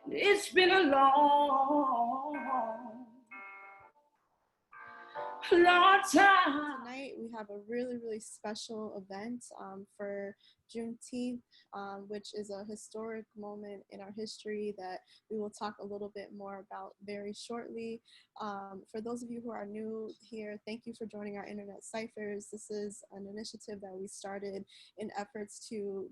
It's been a long, long time. Tonight we have a really special event for Juneteenth, which is a historic moment in our history that we will talk a little bit more about very shortly. For those of you who are new here, thank you for joining our InnerNet Cyphers. This is an initiative that we started in efforts to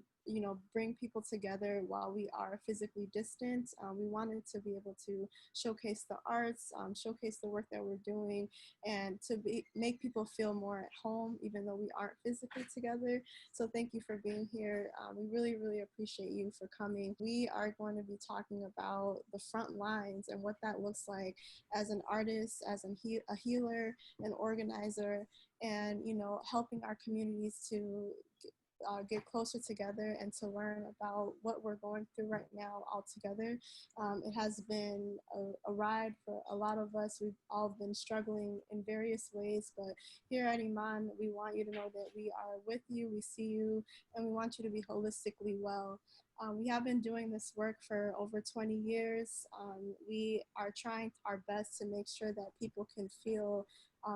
bring people together while we are physically distant. We wanted to be able to showcase the arts, showcase the work that we're doing, and to make people feel more at home, even though we aren't physically together. So thank you for being here. We really appreciate you for coming. We are going to be talking about the front lines and what that looks like as an artist, as a healer, an organizer, and helping our communities to get closer together and to learn about what we're going through right now all together. It has been a ride for a lot of us. We've all been struggling in various ways, but here at IMAN, we want you to know that we are with you, we see you, and we want you to be holistically well. We have been doing this work for over 20 years. We are trying our best to make sure that people can feel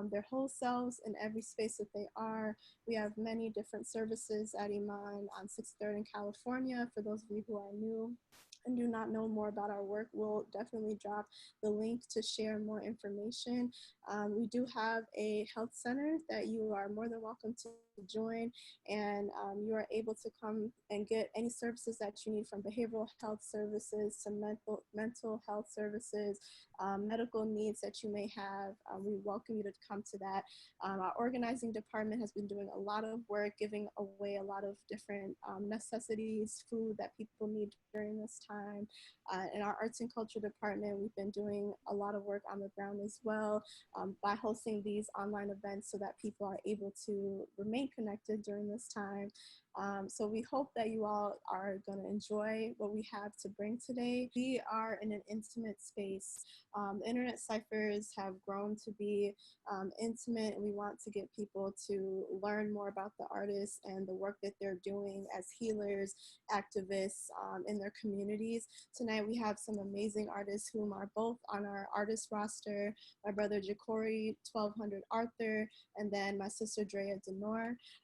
their whole selves in every space that they are. We have many different services at IMAN on 6th 3rd in California. For those of you who are new and do not know more about our work, we'll definitely drop the link to share more information. We do have a health center that you are more than welcome to join, and you are able to come and get any services that you need, from behavioral health services to mental health services, medical needs that you may have. We welcome you to come to that. Our organizing department has been doing a lot of work, giving away a lot of different necessities, food that people need during this time. In our arts and culture department, we've been doing a lot of work on the ground as well, by hosting these online events so that people are able to remain connected during this time. So we hope that you all are going to enjoy what we have to bring today. We are in an intimate space. InnerNet Cyphers have grown to be intimate, and we want to get people to learn more about the artists and the work that they're doing as healers, activists in their communities. Tonight we have some amazing artists whom are both on our artist roster: my brother Jecorey, 1200 Arthur, and then my sister Drea.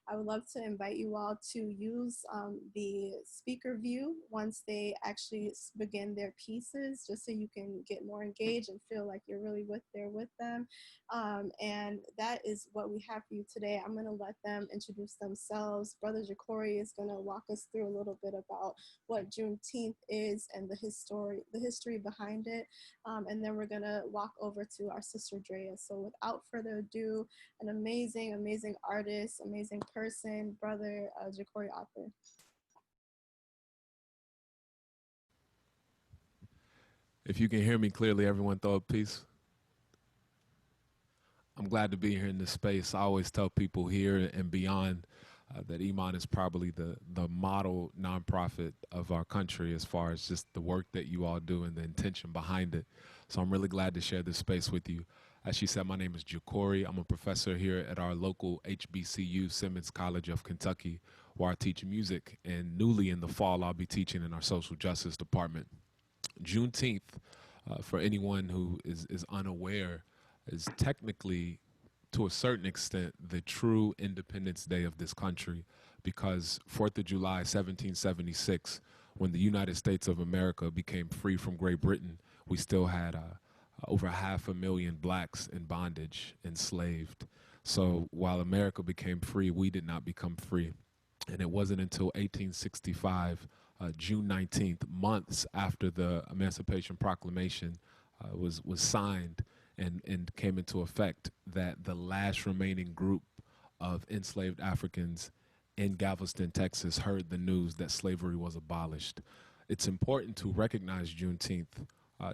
I would love to invite you all to use the speaker view once they actually begin their pieces, just so you can get more engaged and feel like you're really there with them. And that is what we have for you today. I'm going to let them introduce themselves. Brother Jecorey is going to walk us through a little bit about what Juneteenth is and the history behind it. And then we're going to walk over to our sister Drea. So without further ado, an amazing artist, amazing person, brother Jecorey Author. If you can hear me clearly, everyone throw a peace. I'm glad to be here in this space. I always tell people here and beyond that IMAN is probably the model nonprofit of our country as far as just the work that you all do and the intention behind it. So I'm really glad to share this space with you. As she said, my name is Jecorey. I'm a professor here at our local HBCU, Simmons College of Kentucky, where I teach music. And newly in the fall, I'll be teaching in our social justice department. Juneteenth, for anyone who is unaware, is technically, to a certain extent, the true Independence Day of this country, because 4th of July, 1776, when the United States of America became free from Great Britain, we still had over 500,000 blacks in bondage, enslaved. So while America became free, we did not become free. And it wasn't until 1865, June 19th, months after the Emancipation Proclamation was signed and came into effect, that the last remaining group of enslaved Africans in Galveston, Texas, heard the news that slavery was abolished. It's important to recognize Juneteenth,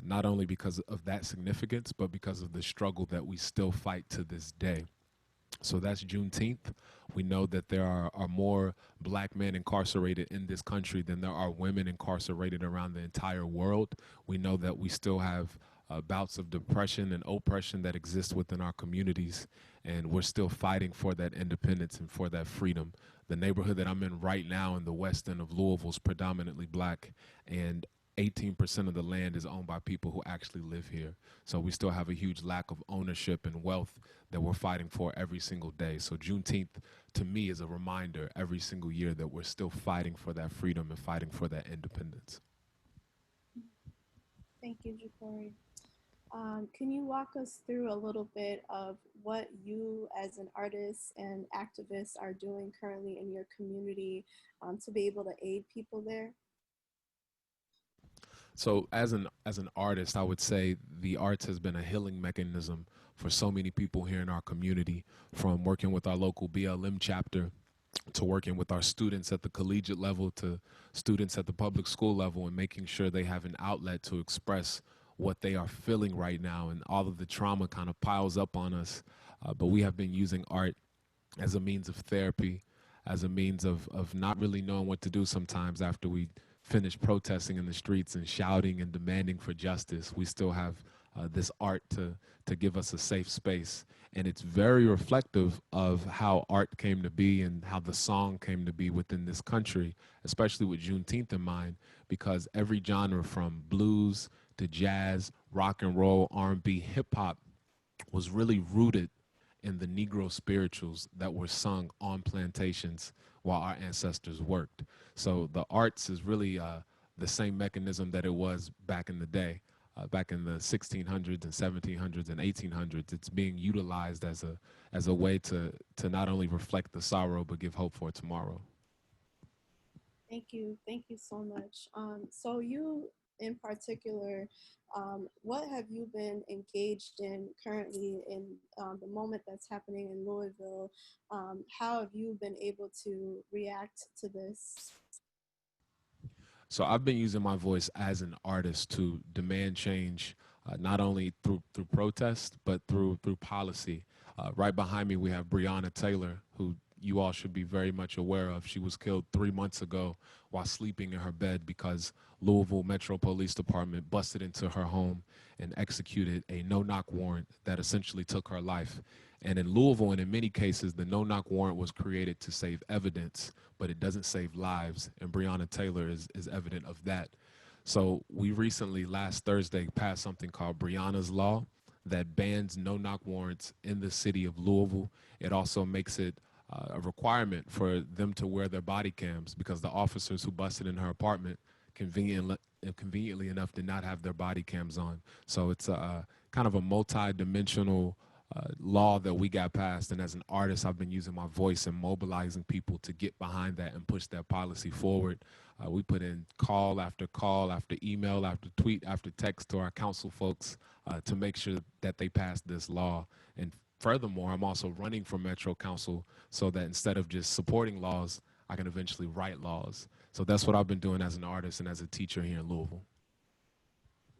not only because of that significance, but because of the struggle that we still fight to this day. So that's Juneteenth. We know that there are more black men incarcerated in this country than there are women incarcerated around the entire world. We know that we still have bouts of depression and oppression that exist within our communities, and we're still fighting for that independence and for that freedom. The neighborhood that I'm in right now in the west end of Louisville is predominantly black, and 18% of the land is owned by people who actually live here. So we still have a huge lack of ownership and wealth that we're fighting for every single day. So Juneteenth, to me, is a reminder every single year that we're still fighting for that freedom and fighting for that independence. Thank you, Jecorey. Can you walk us through a little bit of what you as an artist and activist are doing currently in your community to be able to aid people there? So as an artist, I would say the arts has been a healing mechanism for so many people here in our community, from working with our local BLM chapter to working with our students at the collegiate level to students at the public school level, and making sure they have an outlet to express what they are feeling right now. And all of the trauma kind of piles up on us. But we have been using art as a means of therapy, as a means of not really knowing what to do sometimes after we finish protesting in the streets and shouting and demanding for justice. We still have this art to give us a safe space. And it's very reflective of how art came to be and how the song came to be within this country, especially with Juneteenth in mind, because every genre from blues to jazz, rock and roll, R&B, hip hop was really rooted in the Negro spirituals that were sung on plantations while our ancestors worked. So the arts is really the same mechanism that it was back in the day, back in the 1600s and 1700s and 1800s. It's being utilized as a way to not only reflect the sorrow but give hope for tomorrow. Thank you so much. So you in particular, what have you been engaged in currently in the moment that's happening in Louisville? How have you been able to react to this? So I've been using my voice as an artist to demand change, not only through protest, but through policy. Right behind me, we have Breonna Taylor, who you all should be very much aware of. She was killed 3 months ago while sleeping in her bed because Louisville Metro Police Department busted into her home and executed a no-knock warrant that essentially took her life. And in Louisville, and in many cases, the no-knock warrant was created to save evidence, but it doesn't save lives. And Breonna Taylor is evident of that. So we recently, last Thursday, passed something called Breonna's Law that bans no-knock warrants in the city of Louisville. It also makes it a requirement for them to wear their body cams because the officers who busted in her apartment conveniently enough did not have their body cams on. So it's a kind of a multi-dimensional law that we got passed, and as an artist, I've been using my voice and mobilizing people to get behind that and push that policy forward. We put in call after email after tweet after text to our council folks to make sure that they pass this law. And furthermore, I'm also running for Metro Council so that instead of just supporting laws, I can eventually write laws. So that's what I've been doing as an artist and as a teacher here in Louisville.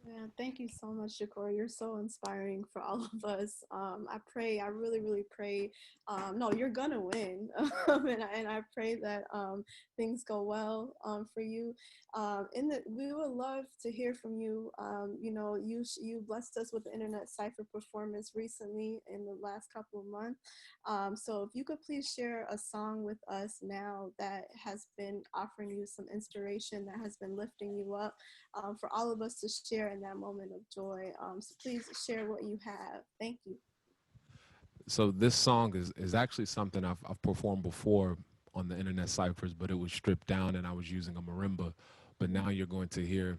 Yeah, thank you so much, Jecorey. You're so inspiring for all of us. I really, really pray. No, you're gonna win, and I pray that things go well for you. We would love to hear from you. You know, you blessed us with the InnerNet Cypher performance recently in the last couple of months. So if you could please share a song with us now that has been offering you some inspiration, that has been lifting you up, for all of us to share in that moment of joy. So please share what you have. Thank you. So this song is actually something I've performed before on the InnerNet Cyphers, but it was stripped down and I was using a marimba. But now you're going to hear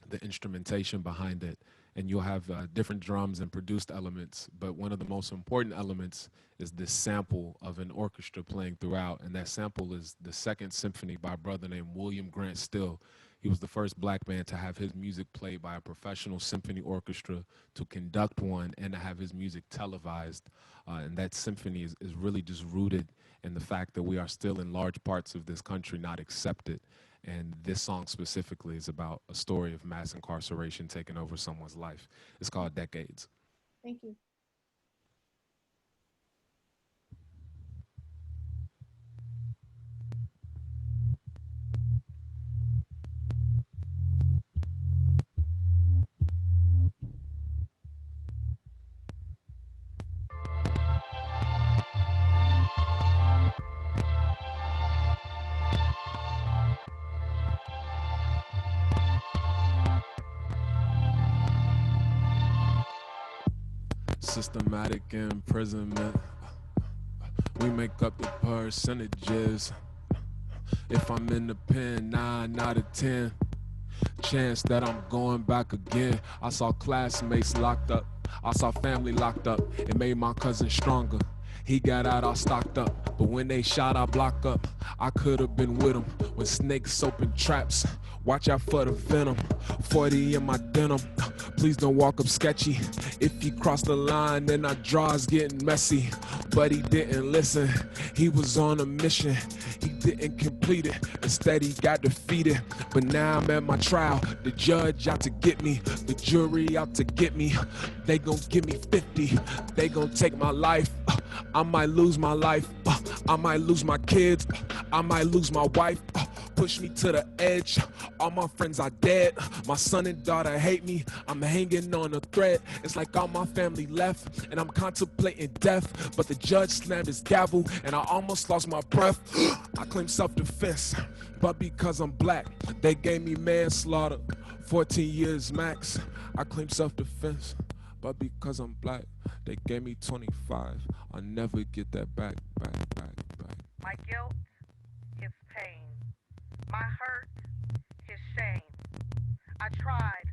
the instrumentation behind it, and you'll have different drums and produced elements. But one of the most important elements is this sample of an orchestra playing throughout, and that sample is the Second Symphony by a brother named William Grant Still. He was the first black man to have his music played by a professional symphony orchestra, to conduct one, and to have his music televised. And that symphony is really just rooted in the fact that we are still in large parts of this country not accepted. And this song specifically is about a story of mass incarceration taking over someone's life. It's called Decades. Thank you. Systematic imprisonment. We make up the percentages. If I'm in the pen, 9 out of 10. Chance that I'm going back again. I saw classmates locked up. I saw family locked up. It made my cousin stronger. He got out, I stocked up. But when they shot, I blocked up. I could have been with him. When snakes open traps, watch out for the venom. 40 in my denim. Please don't walk up sketchy. If you cross the line, then our draw's getting messy. But he didn't listen. He was on a mission. He didn't complete it. Instead, he got defeated. But now I'm at my trial. The judge out to get me. The jury out to get me. They gon' give me 50. They gon' take my life. I might lose my life. I might lose my kids. I might lose my wife. Push me to the edge. All my friends are dead. My son and daughter hate me. I'm hanging on a thread. It's like all my family left, and I'm contemplating death. But the judge slammed his gavel, and I almost lost my breath. I claim self-defense, but because I'm black, they gave me manslaughter, 14 years max. I claim self-defense, but because I'm black, they gave me 25. I'll never get that back. My guilt, his pain. My hurt, his shame. I tried,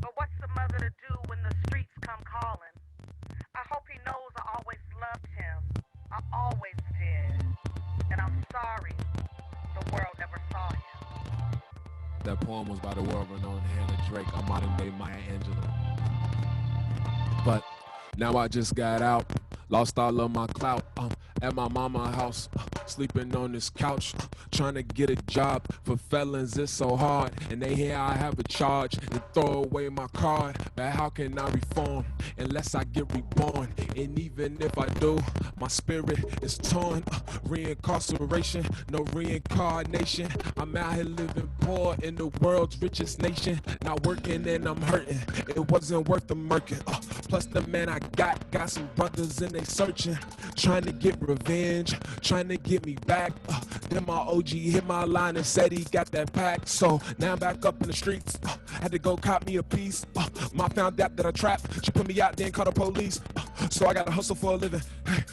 but what's the mother to do when the streets come calling? I hope he knows I always loved him. I always did. And I'm sorry the world never saw him. That poem was by the world-renowned Hannah Drake, a modern-day Maya Angelou. But now I just got out, lost all of my clout. At my mama's house, sleeping on this couch, trying to get a job. For felons, it's so hard, and they hear I have a charge. They throw away my card, but how can I reform unless I get reborn? And even if I do, my spirit is torn. Reincarceration, no reincarnation. I'm out here living poor in the world's richest nation. Not working and I'm hurting, it wasn't worth the murking. Plus the man I got some brothers and they searching, trying to get revenge, trying to get me back. Then my OG hit my line and said he got that pack. So now I'm back up in the streets. Had to go cop me a piece. Ma found out that I trapped. She put me out there and called the police. So I gotta hustle for a living.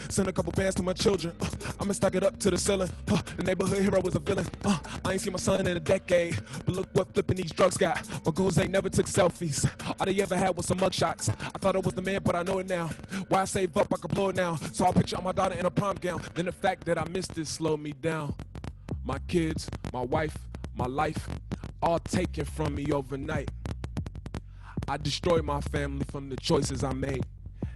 Send a couple bands to my children. I'ma stack it up to the ceiling. The neighborhood hero was a villain. I ain't seen my son in a decade, but look what flipping these drugs got. My goons ain't never took selfies. All they ever had was some mugshots. I thought I was the man, but I know it now. Why I save up, I can blow it now. So I'll picture my daughter in a prom gown. Then the fact that I missed it slowed me down. My kids, my wife, my life, all taken from me overnight. I destroyed my family from the choices I made,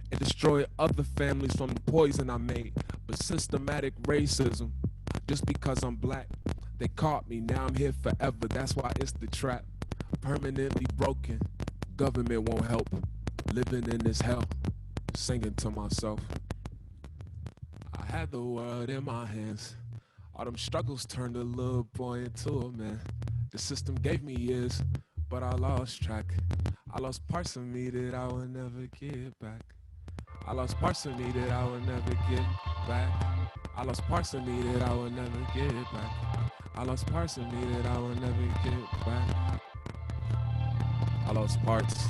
and destroyed other families from the poison I made. But systematic racism, just because I'm black, they caught me, now I'm here forever. That's why it's the trap. Permanently broken, government won't help. Living in this hell, singing to myself. I had the world in my hands. All them struggles turned a little boy into a man. The system gave me years, but I lost track. I lost parts of me that I will never get back. I lost parts of me that I will never get back. I lost parts of me that I will never get back. I lost parts of me that I will never get back. I lost parts.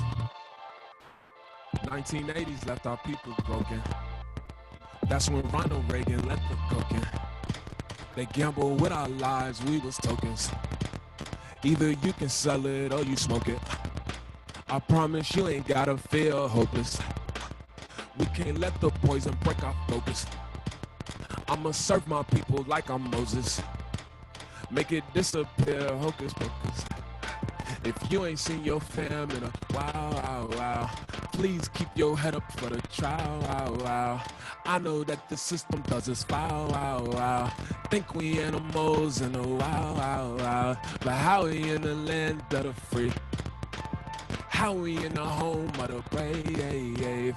1980s left our people broken. That's when Ronald Reagan left the cooking. They gambled with our lives, we was tokens. Either you can sell it or you smoke it. I promise you ain't gotta feel hopeless. We can't let the poison break our focus. I'ma serve my people like I'm Moses. Make it disappear, hocus pocus. If you ain't seen your fam in a while, please keep your head up for the trial. I know that the system does its foul. Think we animals in a while, but how we in the land of the free? How we in the home of the brave?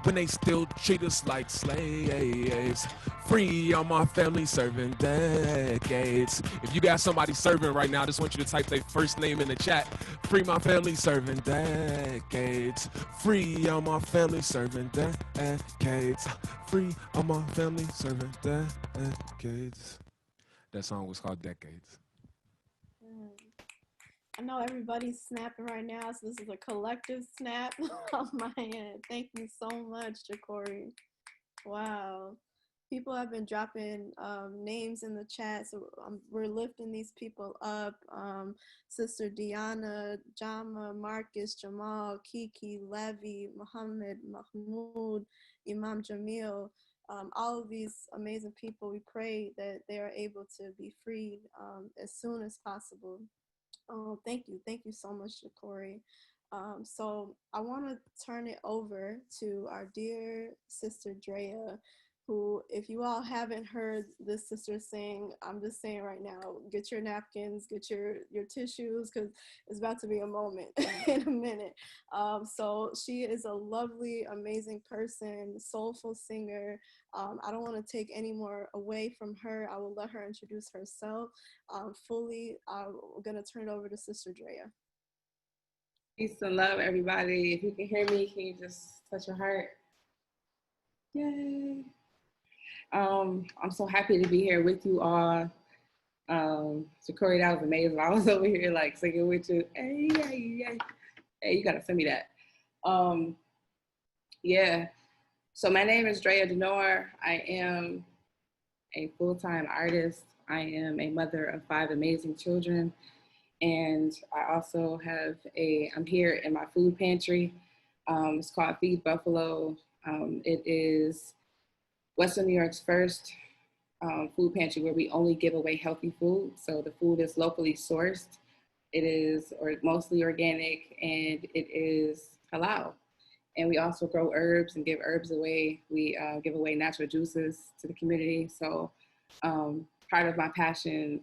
When they still treat us like slaves. Free all my family serving decades. If you got somebody serving right now, I just want you to type their first name in the chat. Free my family serving decades. Free all my family serving decades. Free all my family serving decades. That song was called Decades. I know everybody's snapping right now, so this is a collective snap on my end. Thank you so much, Jecorey. Wow. People have been dropping names in the chat, so we're lifting these people up. Sister Diana, Jama, Marcus, Jamal, Kiki, Levy, Muhammad, Mahmoud, Imam Jamil, all of these amazing people. We pray that they are able to be freed as soon as possible. Oh, thank you so much, Jecorey. So I want to turn it over to our dear sister Drea, who, if you all haven't heard this sister sing, I'm just saying right now, get your napkins, get your tissues, because it's about to be a moment in a minute. So she is a lovely, amazing person, soulful singer. I don't want to take any more away from her. I will let her introduce herself fully. I'm going to turn it over to Sister Drea. Peace and love, everybody. If you can hear me, can you just touch your heart? Yay. I'm so happy to be here with you all. Jecorey, that was amazing. I was over here like singing with you. Hey, hey, hey. Hey, you gotta send me that. Yeah. So my name is Drea Denor. I am a full-time artist. I am a mother of 5 amazing children. And I also have I'm here in my food pantry. It's called Feed Buffalo. It is Western New York's first food pantry where we only give away healthy food. So the food is locally sourced. It is mostly organic, and it is halal. And we also grow herbs and give herbs away. We give away natural juices to the community. So part of my passion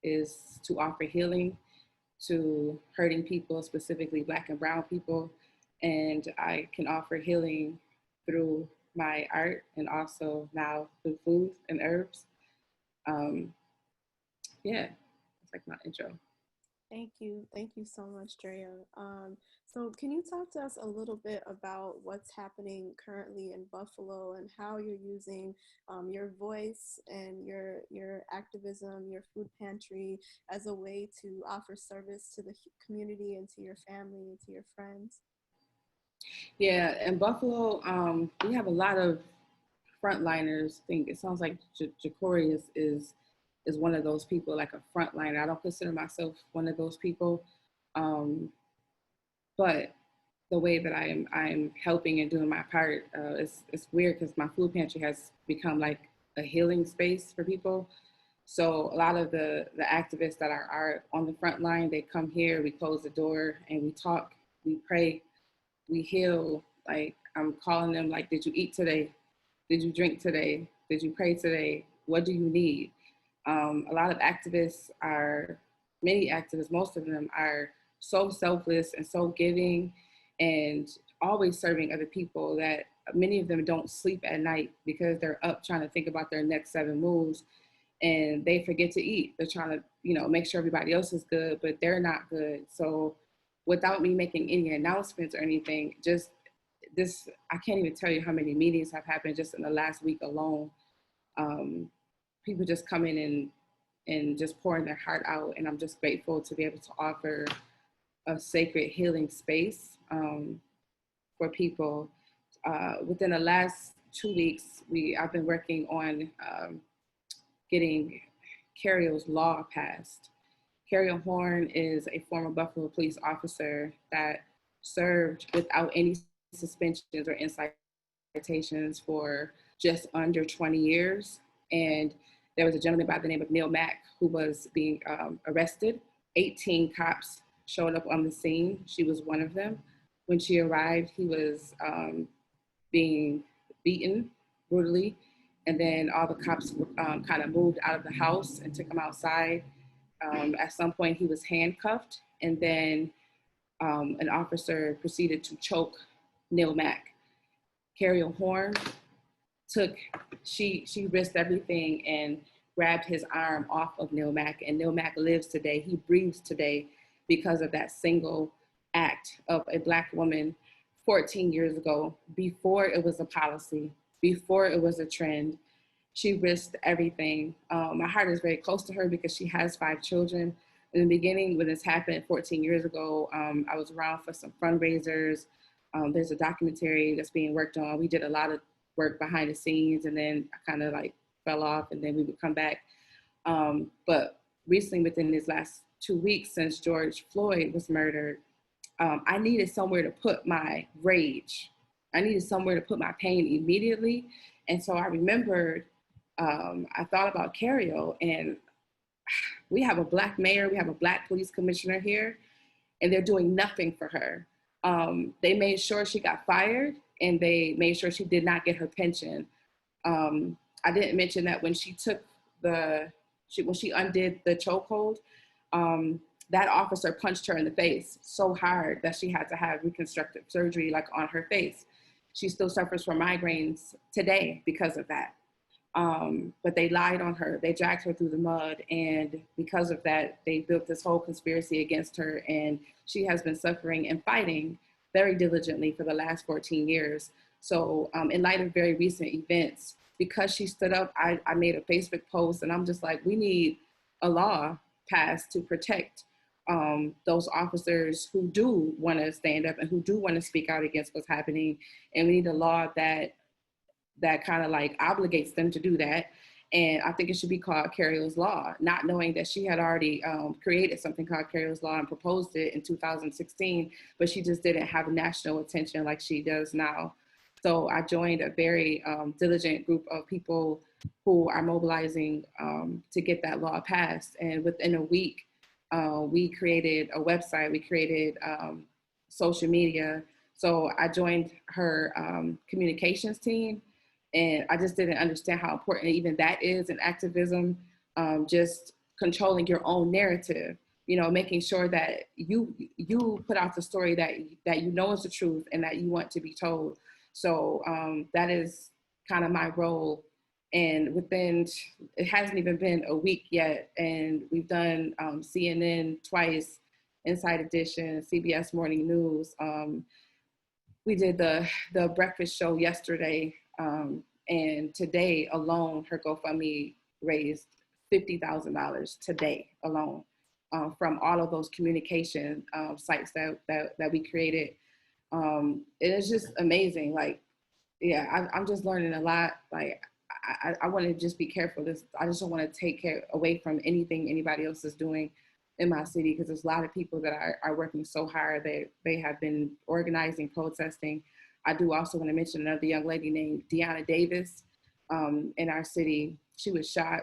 is to offer healing to hurting people, specifically Black and brown people. And I can offer healing through my art and also now through food and herbs. Yeah, it's like my intro. Thank you so much, Drea. So can you talk to us a little bit about what's happening currently in Buffalo and how you're using your voice and your activism, your food pantry as a way to offer service to the community and to your family and to your friends? Yeah, in Buffalo, we have a lot of frontliners. I think it sounds like Jecorey is one of those people, like a frontliner. I don't consider myself one of those people, but the way that I'm helping and doing my part, it's weird because my food pantry has become like a healing space for people. So a lot of the activists that are on the front line, they come here, we close the door, and we talk, we pray, we heal. Like, I'm calling them like, did you eat today? Did you drink today? Did you pray today? What do you need? A lot of activists many activists, most of them are so selfless and so giving and always serving other people that many of them don't sleep at night because they're up trying to think about their next 7 moves, and they forget to eat. They're trying to, make sure everybody else is good, but they're not good. So without me making any announcements or anything, just this, I can't even tell you how many meetings have happened just in the last week alone. People just come in and just pouring their heart out. And I'm just grateful to be able to offer a sacred healing space for people. Within the last 2 weeks, I've been working on getting Carrio's law passed. Carrio Horn is a former Buffalo police officer that served without any suspensions or citations for just under 20 years. And there was a gentleman by the name of Neil Mack who was being arrested. 18 cops showed up on the scene. She was one of them. When she arrived, he was being beaten brutally. And then all the cops kind of moved out of the house and took him outside. At some point, he was handcuffed. And then an officer proceeded to choke Neil Mack. Carrio Horn she risked everything and grabbed his arm off of Neil Mack, and Neil Mack lives today. He breathes today because of that single act of a Black woman 14 years ago, before it was a policy, before it was a trend. She risked everything. My heart is very close to her because she has 5 children, in the beginning, when this happened 14 years ago, I was around for some fundraisers. There's a documentary that's being worked on. We did a lot of work behind the scenes, and then I kind of like fell off, and then we would come back. But recently, within these last 2 weeks since George Floyd was murdered, I needed somewhere to put my rage. I needed somewhere to put my pain immediately. And so I remembered, I thought about Cario, and we have a Black mayor, we have a Black police commissioner here, and they're doing nothing for her. They made sure she got fired, and they made sure she did not get her pension. I didn't mention that when she took when she undid the chokehold, that officer punched her in the face so hard that she had to have reconstructive surgery like on her face. She still suffers from migraines today because of that. But they lied on her. They dragged her through the mud. And because of that, they built this whole conspiracy against her. And she has been suffering and fighting very diligently for the last 14 years. So in light of very recent events, because she stood up, I made a Facebook post, and I'm just like, we need a law passed to protect those officers who do want to stand up and who do want to speak out against what's happening. And we need a law that kind of like obligates them to do that. And I think it should be called Cario's Law, not knowing that she had already created something called Cario's Law and proposed it in 2016, but she just didn't have national attention like she does now. So I joined a very diligent group of people who are mobilizing to get that law passed. And within a week, we created a website, we created social media. So I joined her communications team, and I just didn't understand how important even that is in activism, just controlling your own narrative, you know, making sure that you put out the story that you know is the truth and that you want to be told. So that is kind of my role. And it hasn't even been a week yet, and we've done CNN twice, Inside Edition, CBS Morning News. We did the breakfast show yesterday, and today alone, her GoFundMe raised $50,000 today alone from all of those communication sites that we created. It is just amazing. Like, yeah, I'm just learning a lot. Like, I want to just be careful. I just don't want to take care away from anything anybody else is doing in my city, because there's a lot of people that are working so hard. They have been organizing, protesting. I do also want to mention another young lady named Deanna Davis in our city. She was shot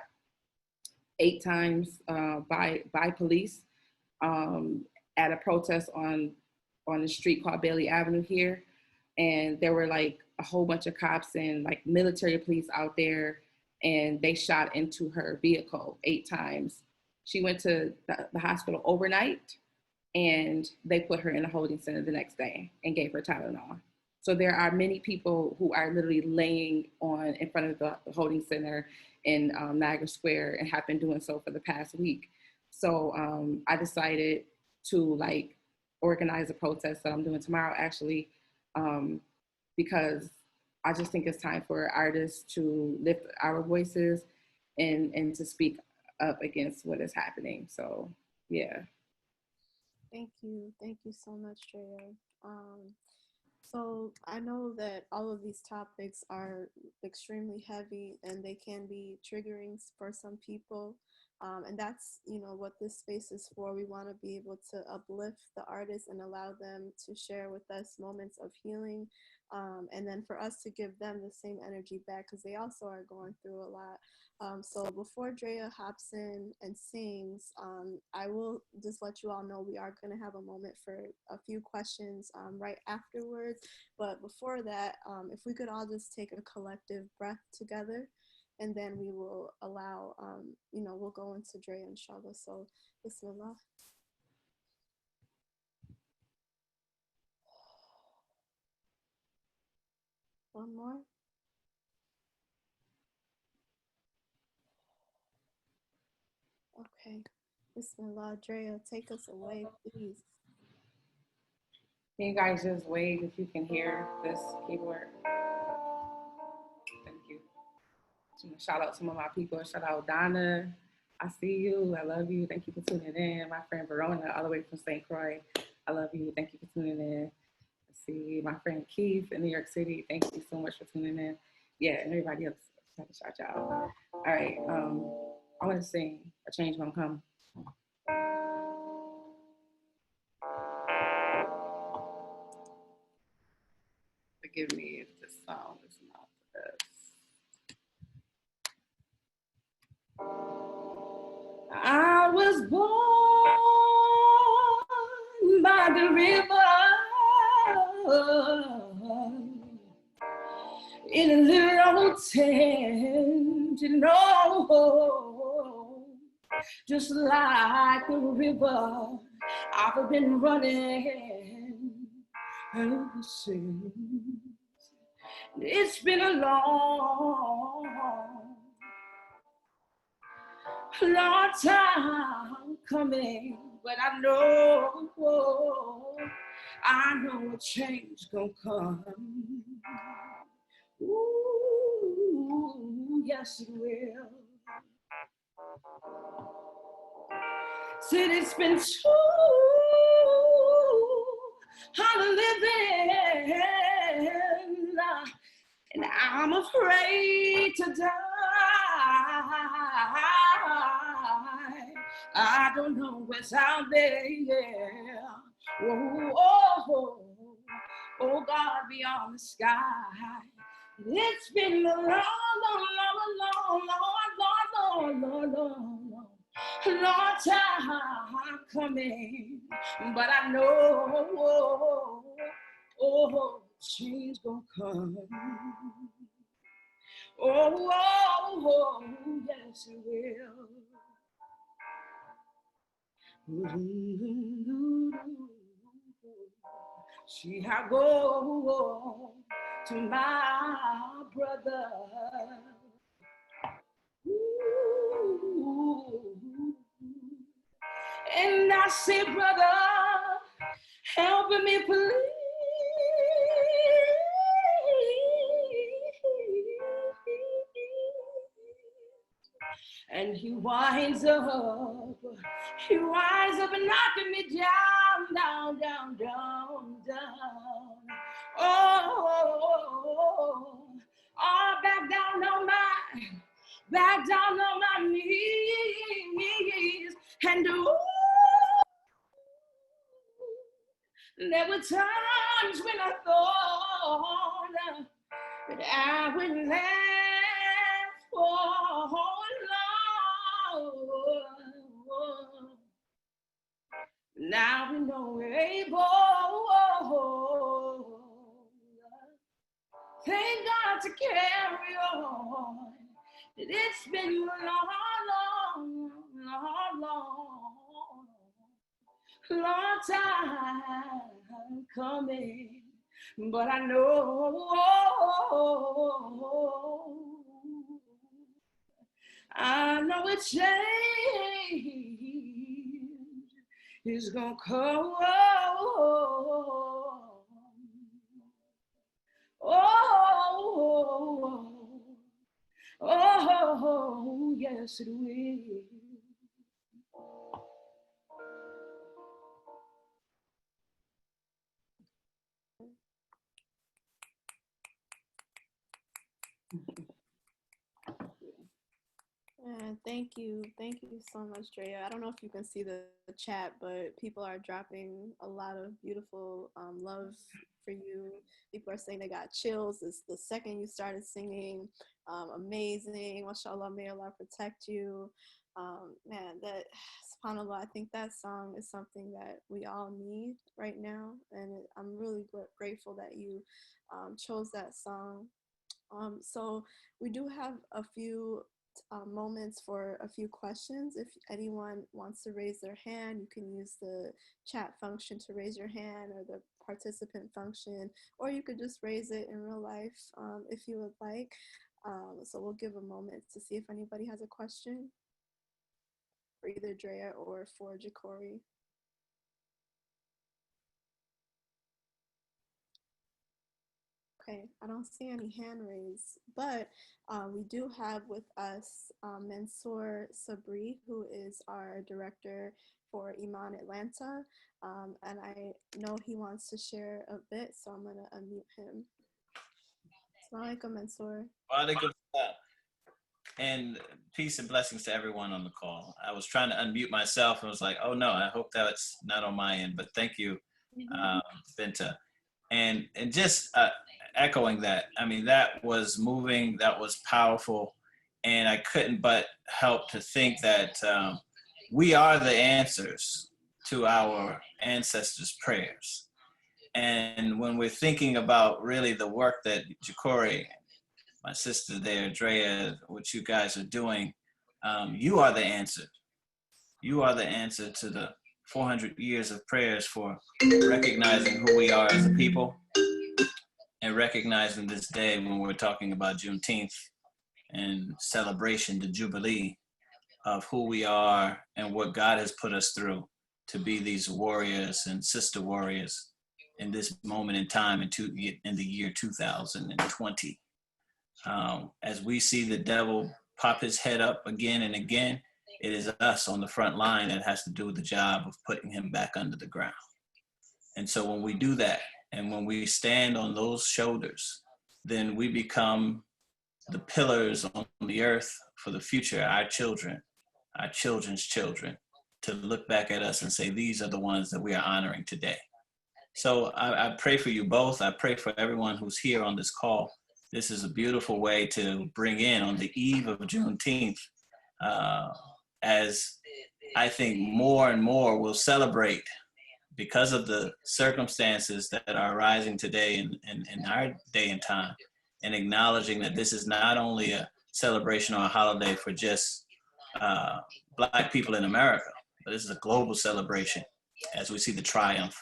8 times by police at a protest on the street called Bailey Avenue here. And there were like a whole bunch of cops and like military police out there, and they shot into her vehicle 8 times. She went to the hospital overnight, and they put her in a holding center the next day and gave her Tylenol. So there are many people who are literally laying in front of the holding center in Niagara Square, and have been doing so for the past week. So I decided to like organize a protest that I'm doing tomorrow, actually, because I just think it's time for artists to lift our voices and to speak up against what is happening. So yeah. Thank you so much, Drea. So I know that all of these topics are extremely heavy, and they can be triggering for some people. And that's, what this space is for. We want to be able to uplift the artists and allow them to share with us moments of healing. And then for us to give them the same energy back, because they also are going through a lot. So before Drea hops in and sings, I will just let you all know we are going to have a moment for a few questions right afterwards. But before that, if we could all just take a collective breath together, and then we will allow, we'll go into Drea inshallah. So Bismillah. One more. Okay. Bismillah. Drea, take us away, please. Can you guys just wave if you can hear this keyboard? Thank you. Shout out to some of my people. Shout out Donna, I see you. I love you. Thank you for tuning in. My friend Verona, all the way from St. Croix. I love you. Thank you for tuning in. I see my friend Keith in New York City. Thank you so much for tuning in. Yeah, and everybody else. I have to shout y'all. All right. I want to sing A Change Gonna Come. Forgive me if this song is not the best. I was born by the river in a little old tent, you know, just like the river I've been running ever since. It's been a long time coming, but I know a change gonna come. Ooh, yes it will. Said it's been too hard living, and I'm afraid to die. I don't know what's out there, yeah. Oh, God beyond the sky. It's been a long time coming, but I know, change gonna come. Oh, yes it will. See, I go to my brother. Ooh. And I say, brother, help me please. And he winds up and knocking me down. Oh, back down on my knees. And there were times when I thought that I would last for long. Now we know we're able, thank God, to carry on. It's been a long time coming, but I know a change is gonna come. Oh, yes it will. Thank you so much, Drea. I don't know if you can see the chat, but people are dropping a lot of beautiful love for you. People are saying they got chills. It's the second you started singing. Amazing. Mashallah, may Allah protect you. Man, that, subhanAllah, I think that song is something that we all need right now. And I'm really grateful that you chose that song. So we do have a few moments for a few questions. If anyone wants to raise their hand, you can use the chat function to raise your hand, or the participant function, or you could just raise it in real life if you would like. So we'll give a moment to see if anybody has a question for either Drea or for Jecorey. Okay, I don't see any hand raised, but we do have with us Mansour Sabri, who is our director for IMAN Atlanta, and I know he wants to share a bit, so I'm going to unmute him. Assalamu alaikum, Mansour. Walaikum salam. And peace and blessings to everyone on the call. I was trying to unmute myself and was like, oh no, I hope that's not on my end, but thank you, Binta. And just echoing that, I mean, that was moving, that was powerful, and I couldn't but help to think that we are the answers to our ancestors' prayers. And when we're thinking about really the work that Jecorey, my sister there, Drea, what you guys are doing, you are the answer. You are the answer to the 400 years of prayers for recognizing who we are as a people and recognizing this day when we're talking about Juneteenth and celebration, the Jubilee of who we are and what God has put us through to be these warriors and sister warriors in this moment in time in the year 2020. As we see the devil pop his head up again and again, it is us on the front line that has to do the job of putting him back under the ground. And so when we do that, and when we stand on those shoulders, then we become the pillars on the earth for the future, our children, our children's children, to look back at us and say, these are the ones that we are honoring today. So I pray for you both. I pray for everyone who's here on this call. This is a beautiful way to bring in on the eve of Juneteenth, as I think more and more will celebrate because of the circumstances that are arising today in our day and time, and acknowledging that this is not only a celebration or a holiday for just Black people in America, but this is a global celebration as we see the triumph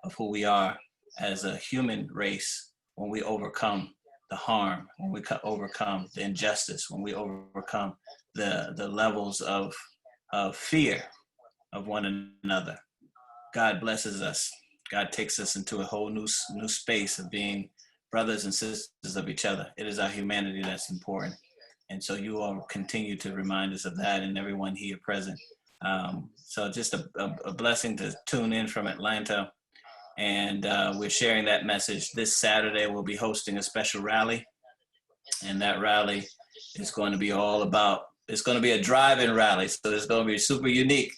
of who we are as a human race when we overcome the harm, when we overcome the injustice, when we overcome the levels of fear of one another. God blesses us. God takes us into a whole new space of being brothers and sisters of each other. It is our humanity that's important. And so you all continue to remind us of that, and everyone here present. So just a blessing to tune in from Atlanta. And we're sharing that message. This Saturday, we'll be hosting a special rally. And that rally is going to be all about, it's going to be a drive-in rally. So it's going to be super unique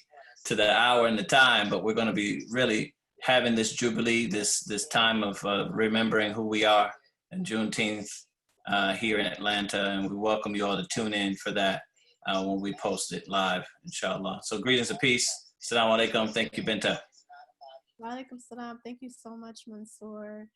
to the hour and the time, but we're going to be really having this Jubilee, this time of remembering who we are, and Juneteenth here in Atlanta. And we welcome you all to tune in for that when we post it live, inshallah. So greetings of peace. Assalamu alaikum. Thank you, Binta. Walaikum salam. Thank you so much, Mansour.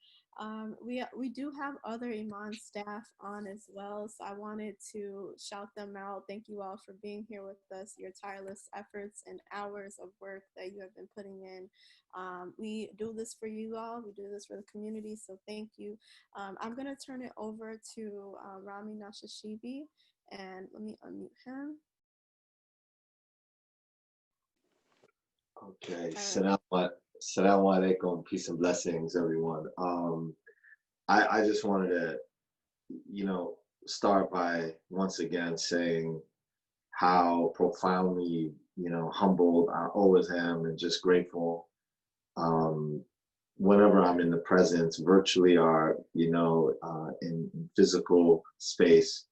We do have other IMAN staff on as well, so I wanted to shout them out. Thank you all for being here with us, your tireless efforts and hours of work that you have been putting in. We do this for you all. We do this for the community, so thank you. I'm going to turn it over to Rami Nashashibi, and let me unmute him. Okay, Assalamu alaikum, peace and blessings, everyone. I just wanted to, start by once again saying how profoundly, humbled I always am and just grateful whenever I'm in the presence, virtually or, in physical space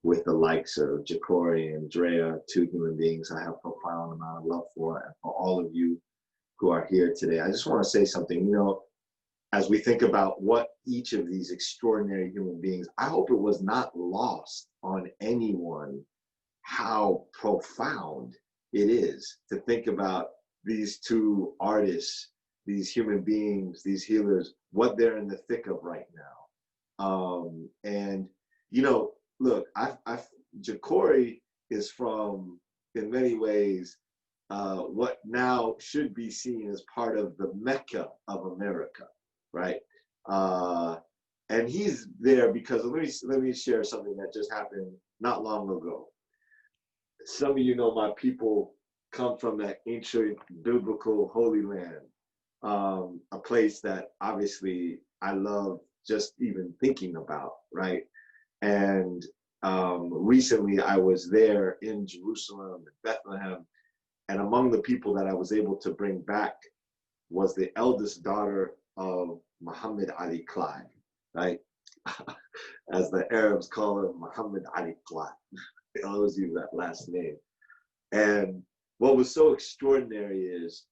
with the likes of Jecorey and Drea, two human beings I have profound amount of love for, and for all of you who are here today. I just want to say something, as we think about what each of these extraordinary human beings, I hope it was not lost on anyone how profound it is to think about these two artists, these human beings, these healers, what they're in the thick of right now. And, look, Jecorey is from, in many ways, what now should be seen as part of the Mecca of America, right? And he's there because, let me share something that just happened not long ago. Some of you know my people come from that ancient biblical Holy Land, a place that obviously I love just even thinking about, right? And recently I was there in Jerusalem, in Bethlehem, and among the people that I was able to bring back was the eldest daughter of Muhammad Ali Clyde, right? As the Arabs call him, Muhammad Ali Clyde. They always use that last name. And what was so extraordinary is,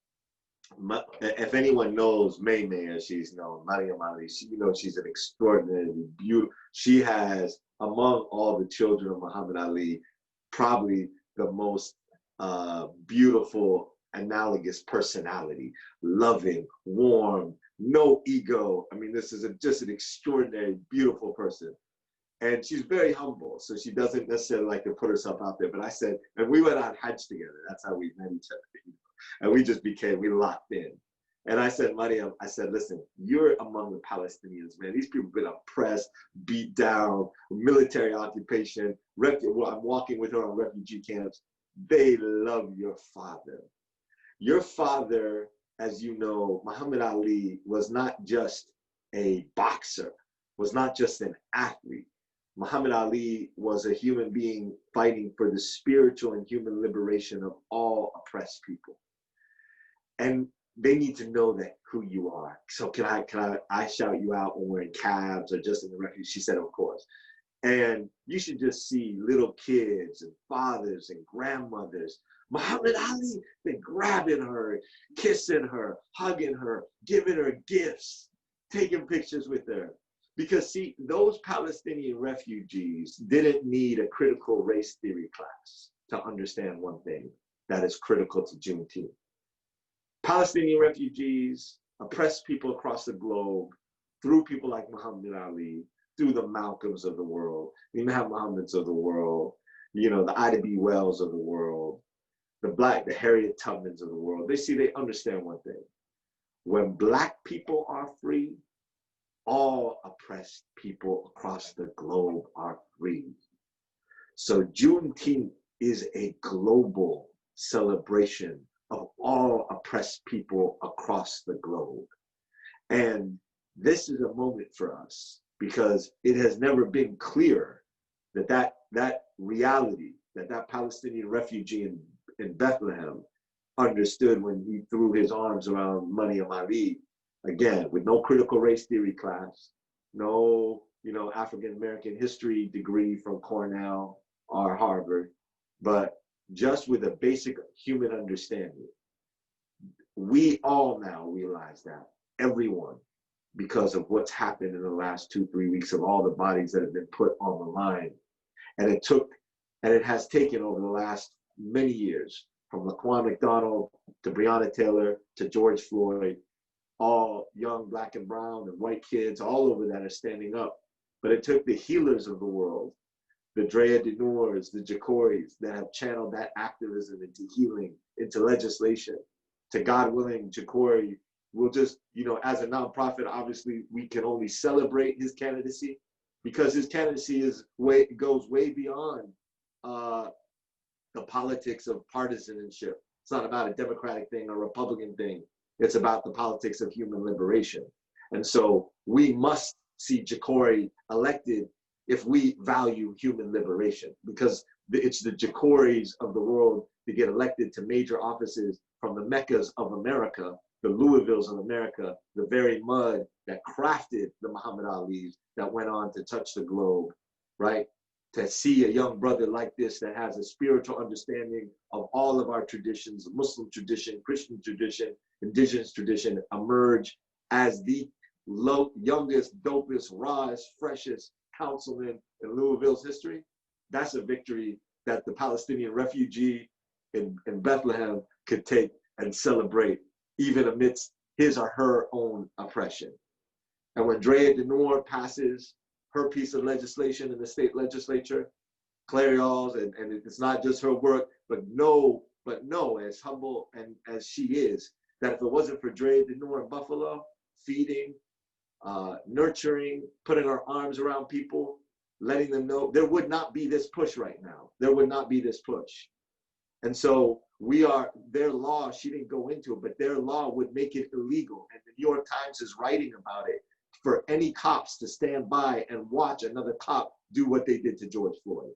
if anyone knows May May, as she's known, Maryam Ali, she's an extraordinarily beautiful, she has, among all the children of Muhammad Ali, probably the most beautiful, analogous personality, loving, warm, no ego. I mean, this is just an extraordinary, beautiful person. And she's very humble, so she doesn't necessarily like to put herself out there. But I said, and we went on Hajj together. That's how we met each other. And we locked in. And I said, Mariam, I said, listen, you're among the Palestinians, man. These people have been oppressed, beat down, military occupation. I'm walking with her on refugee camps. They love your father. Your father, as you know, Muhammad Ali was not just a boxer, was not just an athlete. Muhammad Ali was a human being fighting for the spiritual and human liberation of all oppressed people. And they need to know that who you are. So can I shout you out when we're in cabs or just in the refuge? She said, of course. And you should just see little kids and fathers and grandmothers, Muhammad Ali, they grabbing her, kissing her, hugging her, giving her gifts, taking pictures with her. Because see, those Palestinian refugees didn't need a critical race theory class to understand one thing that is critical to Juneteenth. Palestinian refugees, oppressed people across the globe, through people like Muhammad Ali, through the Malcolms of the world, the Imam Muhammads of the world, the Ida B. Wells of the world, the Harriet Tubmans of the world. They understand one thing. When Black people are free, all oppressed people across the globe are free. So Juneteenth is a global celebration of all oppressed people across the globe. And this is a moment for us because it has never been clearer that reality, that Palestinian refugee in Bethlehem understood when he threw his arms around Maryam Ali, again, with no critical race theory class, no, African-American history degree from Cornell or Harvard, but just with a basic human understanding. We all now realize that, everyone, because of what's happened in the last 2-3 weeks of all the bodies that have been put on the line. And it has taken over the last many years, from Laquan McDonald to Breonna Taylor to George Floyd, all young Black and brown and white kids all over that are standing up. But it took the healers of the world, the Drea Denors, the Jecoreys, that have channeled that activism into healing, into legislation. To God willing, Jecorey will just, as a nonprofit, obviously we can only celebrate his candidacy because his candidacy goes way beyond the politics of partisanship. It's not about a Democratic thing or Republican thing. It's about the politics of human liberation. And so we must see Jecorey elected if we value human liberation, because it's the Jecoreys of the world to get elected to major offices from the Meccas of America, the Louisvilles of America, the very mud that crafted the Muhammad Alis that went on to touch the globe, right? To see a young brother like this that has a spiritual understanding of all of our traditions, Muslim tradition, Christian tradition, indigenous tradition, emerge as the youngest, dopest, rawest, freshest councilman in Louisville's history. That's a victory that the Palestinian refugee in Bethlehem could take and celebrate, even amidst his or her own oppression. And when Drea Denor passes her piece of legislation in the state legislature, Clarios, and it's not just her work, but know, as humble and as she is, that if it wasn't for Drea Denor in Buffalo, feeding, nurturing, putting our arms around people, letting them know, there would not be this push right now. There would not be this push. And so their law, she didn't go into it, but their law would make it illegal. And the New York Times is writing about it for any cops to stand by and watch another cop do what they did to George Floyd.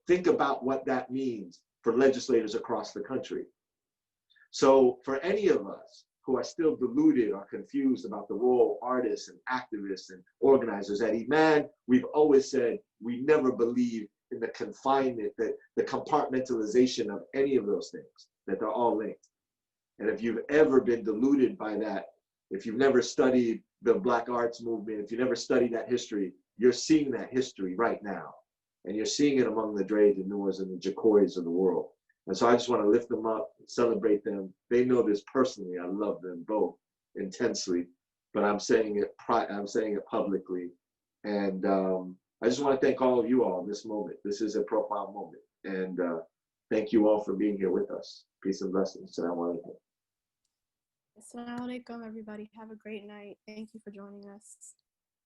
Think about what that means for legislators across the country. So for any of us who are still deluded or confused about the role of artists and activists and organizers at IMAN, we've always said we never believe in the confinement, the compartmentalization of any of those things, that they're all linked. And if you've ever been deluded by that, if you've never studied the Black arts movement, if you never studied that history, you're seeing that history right now. And you're seeing it among the Drea, the Noors, and the Jecoreys of the world. And so I just want to lift them up, celebrate them. They know this personally. I love them both intensely, but I'm saying it publicly. And I just want to thank all of you all in this moment. This is a profound moment. And thank you all for being here with us. Peace and blessings. Assalamu alaikum. Assalamu alaikum, everybody. Have a great night. Thank you for joining us.